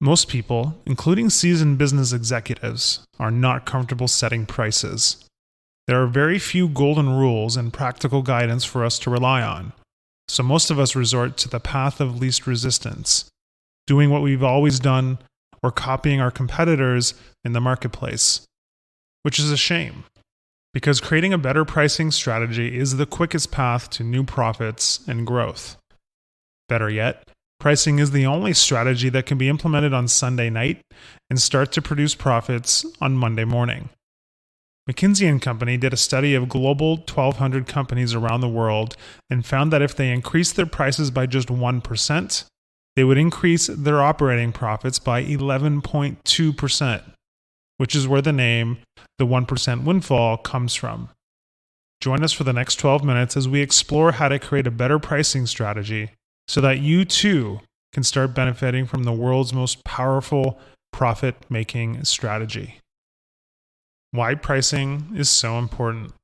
Most people, including seasoned business executives, are not comfortable setting prices. There are very few golden rules and practical guidance for us to rely on, so most of us resort to the path of least resistance, doing what we've always done or copying our competitors in the marketplace, which is a shame, because creating a better pricing strategy is the quickest path to new profits and growth. Better yet, pricing is the only strategy that can be implemented on Sunday night and start to produce profits on Monday morning. McKinsey & Company did a study of global 1,200 companies around the world and found that if they increased their prices by just 1%, they would increase their operating profits by 11.2%, which is where the name, the 1% Windfall, comes from. Join us for the next 12 minutes as we explore how to create a better pricing strategy so that you too can start benefiting from the world's most powerful profit-making strategy. Why pricing is so important.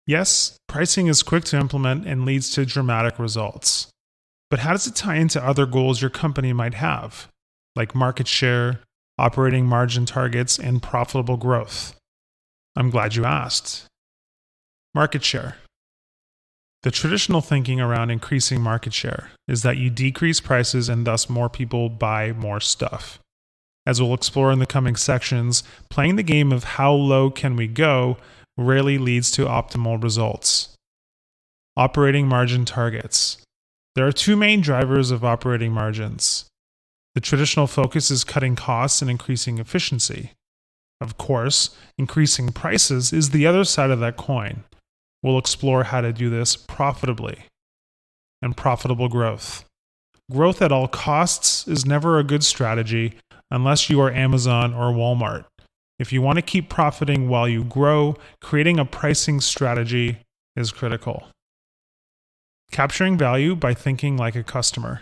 Yes, pricing is quick to implement and leads to dramatic results. But how does it tie into other goals your company might have, like market share, operating margin targets, and profitable growth? I'm glad you asked. Market share. The traditional thinking around increasing market share is that you decrease prices and thus more people buy more stuff. As we'll explore in the coming sections, playing the game of how low can we go rarely leads to optimal results. Operating margin targets. There are two main drivers of operating margins. The traditional focus is cutting costs and increasing efficiency. Of course, increasing prices is the other side of that coin. We'll explore how to do this profitably. And profitable growth. Growth at all costs is never a good strategy unless you are Amazon or Walmart. If you want to keep profiting while you grow, creating a pricing strategy is critical. Capturing value by thinking like a customer.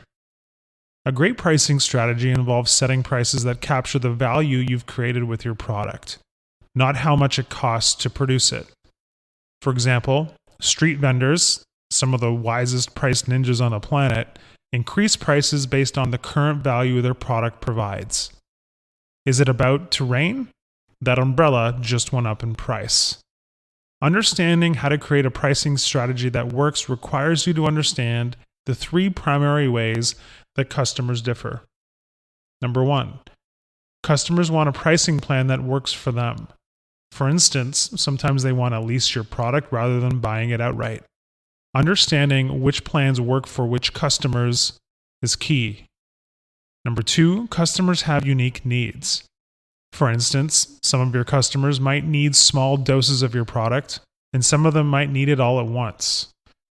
A great pricing strategy involves setting prices that capture the value you've created with your product, not how much it costs to produce it. For example, street vendors, some of the wisest price ninjas on the planet, increase prices based on the current value their product provides. Is it about to rain? That umbrella just went up in price. Understanding how to create a pricing strategy that works requires you to understand the three primary ways that customers differ. Number one, customers want a pricing plan that works for them. For instance, sometimes they want to lease your product rather than buying it outright. Understanding which plans work for which customers is key. Number two, customers have unique needs. For instance, some of your customers might need small doses of your product, and some of them might need it all at once.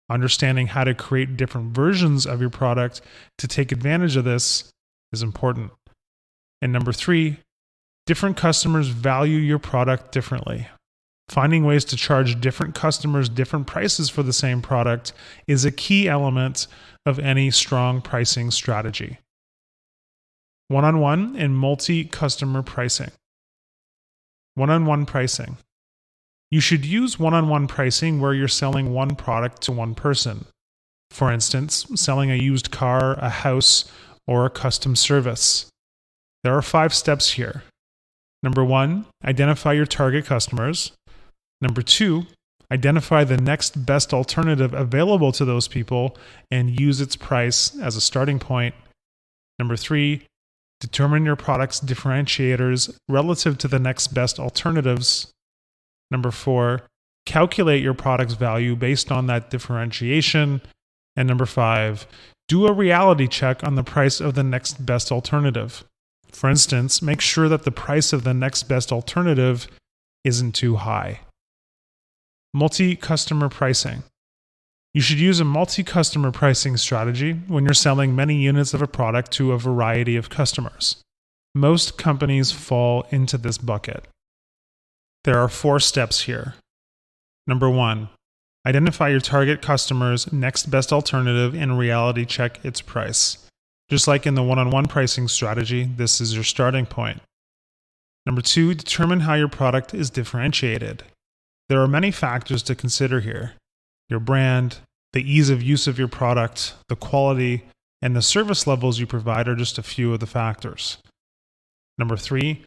Understanding how to create different versions of your product to take advantage of this is important. And number three, different customers value your product differently. Finding ways to charge different customers different prices for the same product is a key element of any strong pricing strategy. One-on-one and multi-customer pricing. One-on-one pricing. You should use one-on-one pricing where you're selling one product to one person. For instance, selling a used car, a house, or a custom service. There are 5 steps here. Number 1, identify your target customers. Number 2, identify the next best alternative available to those people and use its price as a starting point. Number 3, determine your product's differentiators relative to the next best alternatives. Number 4, calculate your product's value based on that differentiation. And number 5, do a reality check on the price of the next best alternative. For instance, make sure that the price of the next best alternative isn't too high. Multi-customer pricing. You should use a multi-customer pricing strategy when you're selling many units of a product to a variety of customers. Most companies fall into this bucket. There are 4 steps here. Number 1, identify your target customer's next best alternative and reality check its price. Just like in the one-on-one pricing strategy, this is your starting point. Number 2, determine how your product is differentiated. There are many factors to consider here. Your brand, the ease of use of your product, the quality, and the service levels you provide are just a few of the factors. Number 3,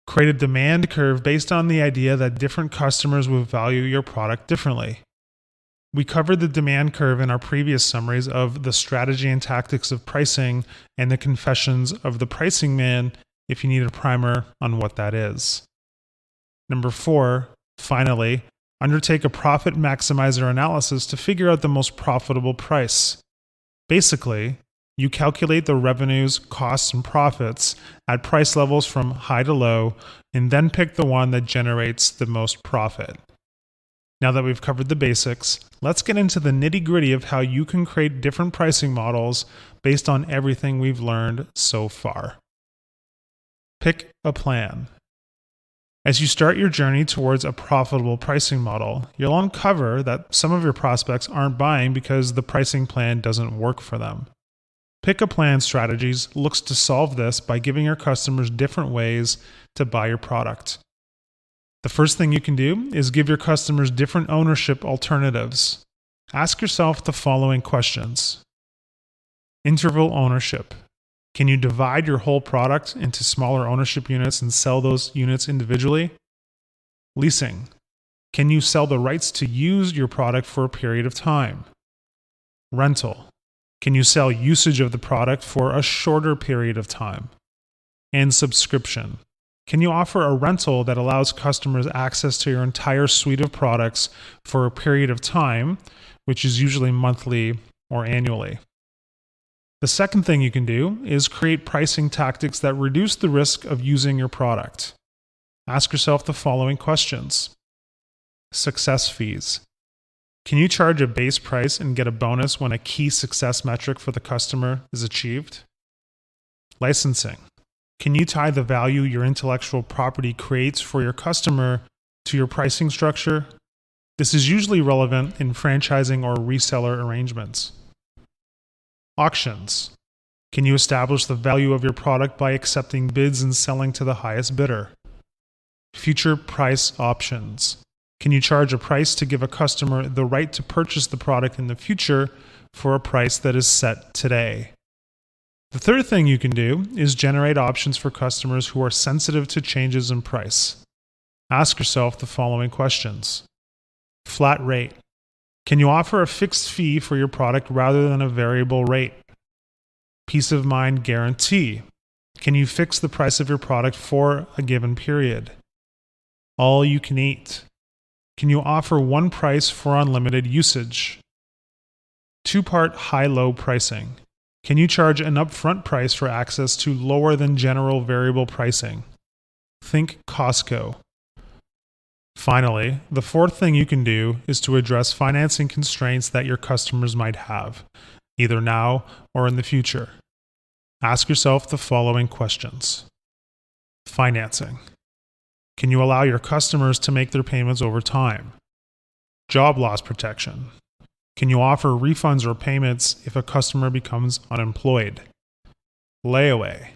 create a demand curve based on the idea that different customers will value your product differently. We covered the demand curve in our previous summaries of the strategy and tactics of pricing and the confessions of the pricing man if you need a primer on what that is. Number 4, finally, undertake a profit maximizer analysis to figure out the most profitable price. Basically, you calculate the revenues, costs, and profits at price levels from high to low, and then pick the one that generates the most profit. Now that we've covered the basics, let's get into the nitty-gritty of how you can create different pricing models based on everything we've learned so far. Pick a plan. As you start your journey towards a profitable pricing model, you'll uncover that some of your prospects aren't buying because the pricing plan doesn't work for them. Pick a Plan Strategies looks to solve this by giving your customers different ways to buy your product. The first thing you can do is give your customers different ownership alternatives. Ask yourself the following questions. Interval ownership. Can you divide your whole product into smaller ownership units and sell those units individually? Leasing. Can you sell the rights to use your product for a period of time? Rental. Can you sell usage of the product for a shorter period of time? And subscription. Can you offer a rental that allows customers access to your entire suite of products for a period of time, which is usually monthly or annually? The second thing you can do is create pricing tactics that reduce the risk of using your product. Ask yourself the following questions. Success fees. Can you charge a base price and get a bonus when a key success metric for the customer is achieved? Licensing. Can you tie the value your intellectual property creates for your customer to your pricing structure? This is usually relevant in franchising or reseller arrangements. Auctions. Can you establish the value of your product by accepting bids and selling to the highest bidder? Future price options. Can you charge a price to give a customer the right to purchase the product in the future for a price that is set today? The third thing you can do is generate options for customers who are sensitive to changes in price. Ask yourself the following questions. Flat rate. Can you offer a fixed fee for your product rather than a variable rate? Peace of mind guarantee. Can you fix the price of your product for a given period? All you can eat. Can you offer one price for unlimited usage? Two-part high-low pricing. Can you charge an upfront price for access to lower than general variable pricing? Think Costco. Finally, the fourth thing you can do is to address financing constraints that your customers might have, either now or in the future. Ask yourself the following questions. Financing. Can you allow your customers to make their payments over time? Job loss protection. Can you offer refunds or payments if a customer becomes unemployed? Layaway.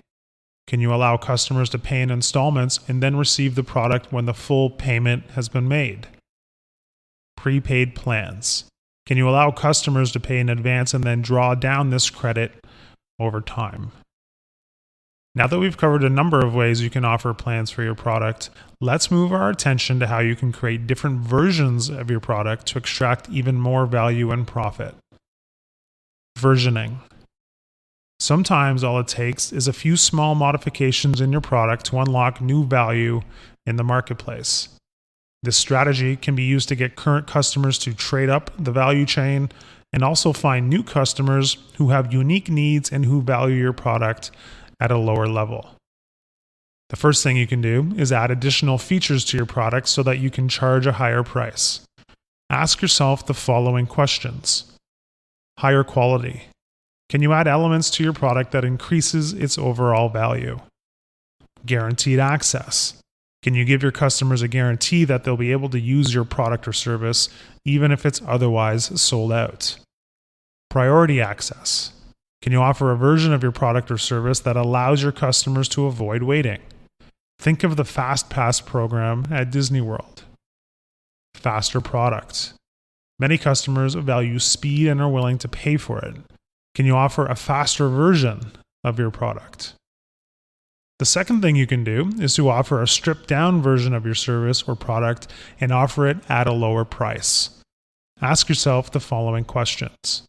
Can you allow customers to pay in installments and then receive the product when the full payment has been made? Prepaid plans. Can you allow customers to pay in advance and then draw down this credit over time? Now that we've covered a number of ways you can offer plans for your product, let's move our attention to how you can create different versions of your product to extract even more value and profit. Versioning. Sometimes all it takes is a few small modifications in your product to unlock new value in the marketplace. This strategy can be used to get current customers to trade up the value chain and also find new customers who have unique needs and who value your product at a lower level. The first thing you can do is add additional features to your product so that you can charge a higher price. Ask yourself the following questions. Higher quality. Can you add elements to your product that increases its overall value? Guaranteed access. Can you give your customers a guarantee that they'll be able to use your product or service even if it's otherwise sold out? Priority access. Can you offer a version of your product or service that allows your customers to avoid waiting? Think of the Fast Pass program at Disney World. Faster product. Many customers value speed and are willing to pay for it. Can you offer a faster version of your product? The second thing you can do is to offer a stripped down version of your service or product and offer it at a lower price. Ask yourself the following questions.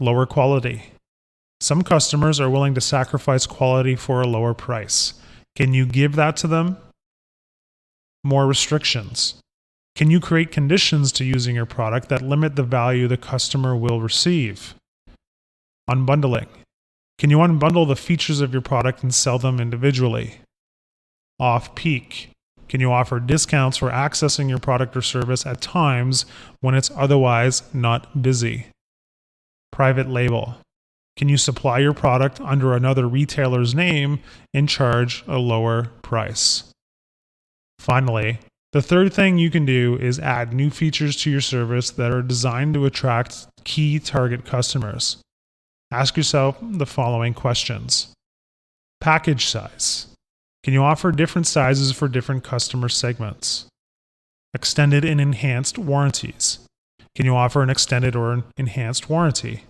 Lower quality. Some customers are willing to sacrifice quality for a lower price. Can you give that to them? More restrictions. Can you create conditions to using your product that limit the value the customer will receive? Unbundling. Can you unbundle the features of your product and sell them individually? Off-peak. Can you offer discounts for accessing your product or service at times when it's otherwise not busy? Private label. Can you supply your product under another retailer's name and charge a lower price? Finally, the third thing you can do is add new features to your service that are designed to attract key target customers. Ask yourself the following questions. Package size. Can you offer different sizes for different customer segments? Extended and enhanced warranties. Can you offer an extended or an enhanced warranty?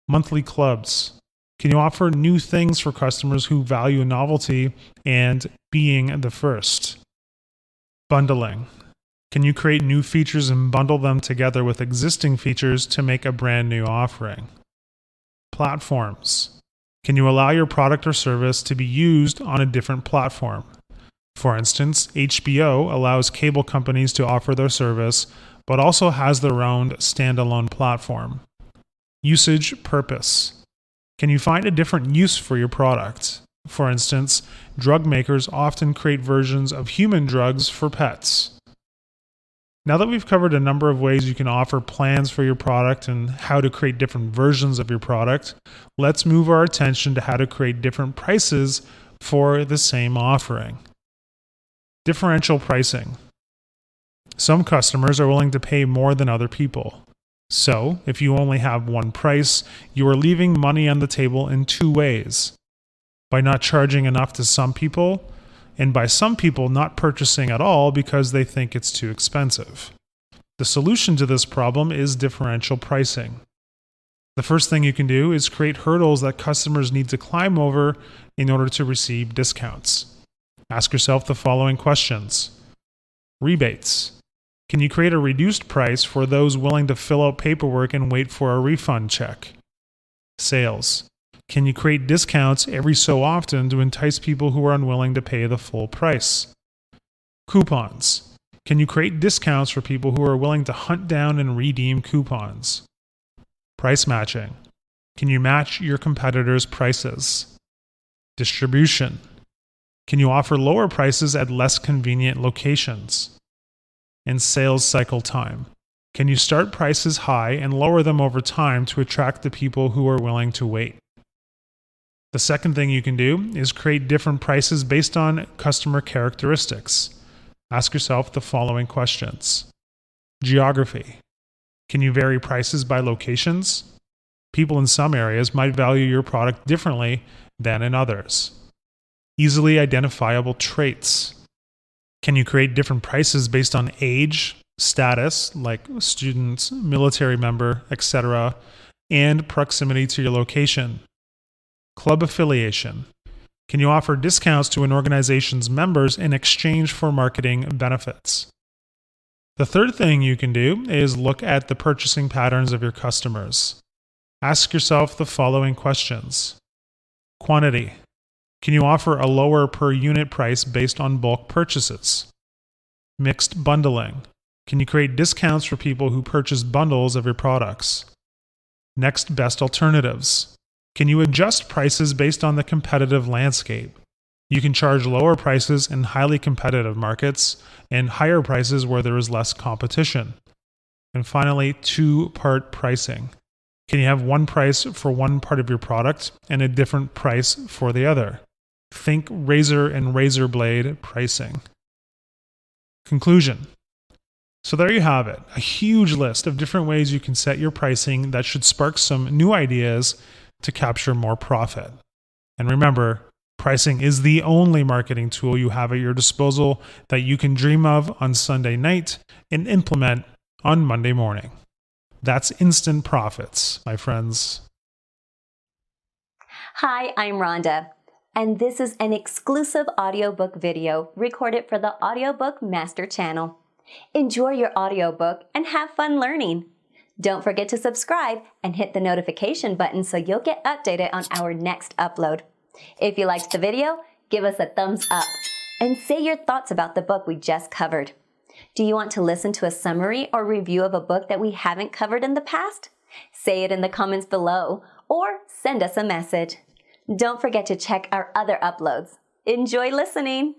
Monthly clubs. Can you offer new things for customers who value novelty and being the first? Bundling. Can you create new features and bundle them together with existing features to make a brand new offering? Platforms. Can you allow your product or service to be used on a different platform? For instance, HBO allows cable companies to offer their service, but also has their own standalone platform. Usage purpose. Can you find a different use for your product? For instance, drug makers often create versions of human drugs for pets. Now that we've covered a number of ways you can offer plans for your product and how to create different versions of your product, let's move our attention to how to create different prices for the same offering. Differential pricing. Some customers are willing to pay more than other people. So, if you only have one price, you are leaving money on the table in two ways. By not charging enough to some people, and by some people not purchasing at all because they think it's too expensive. The solution to this problem is differential pricing. The first thing you can do is create hurdles that customers need to climb over in order to receive discounts. Ask yourself the following questions. Rebates. Can you create a reduced price for those willing to fill out paperwork and wait for a refund check? Sales. Can you create discounts every so often to entice people who are unwilling to pay the full price? Coupons. Can you create discounts for people who are willing to hunt down and redeem coupons? Price matching. Can you match your competitors' prices? Distribution. Can you offer lower prices at less convenient locations? And sales cycle time. Can you start prices high and lower them over time to attract the people who are willing to wait? The second thing you can do is create different prices based on customer characteristics. Ask yourself the following questions. Geography. Can you vary prices by locations? People in some areas might value your product differently than in others. Easily identifiable traits. Can you create different prices based on age, status, like student, military member, etc., and proximity to your location? Club affiliation. Can you offer discounts to an organization's members in exchange for marketing benefits? The third thing you can do is look at the purchasing patterns of your customers. Ask yourself the following questions. Quantity. Can you offer a lower per unit price based on bulk purchases? Mixed bundling. Can you create discounts for people who purchase bundles of your products? Next best alternatives. Can you adjust prices based on the competitive landscape? You can charge lower prices in highly competitive markets and higher prices where there is less competition. And finally, two-part pricing. Can you have one price for one part of your product and a different price for the other? Think razor and razor blade pricing. Conclusion. So there you have it, a huge list of different ways you can set your pricing that should spark some new ideas to capture more profit. And remember, pricing is the only marketing tool you have at your disposal that you can dream of on Sunday night and implement on Monday morning. That's instant profits, my friends. Hi, I'm Rhonda. and this is an exclusive audiobook video recorded for the Audiobook Master Channel. Enjoy your audiobook and have fun learning. Don't forget to subscribe and hit the notification button so you'll get updated on our next upload. If you liked the video, give us a thumbs up and say your thoughts about the book we just covered. Do you want to listen to a summary or review of a book that we haven't covered in the past? Say it in the comments below or send us a message. Don't forget to check our other uploads. Enjoy listening!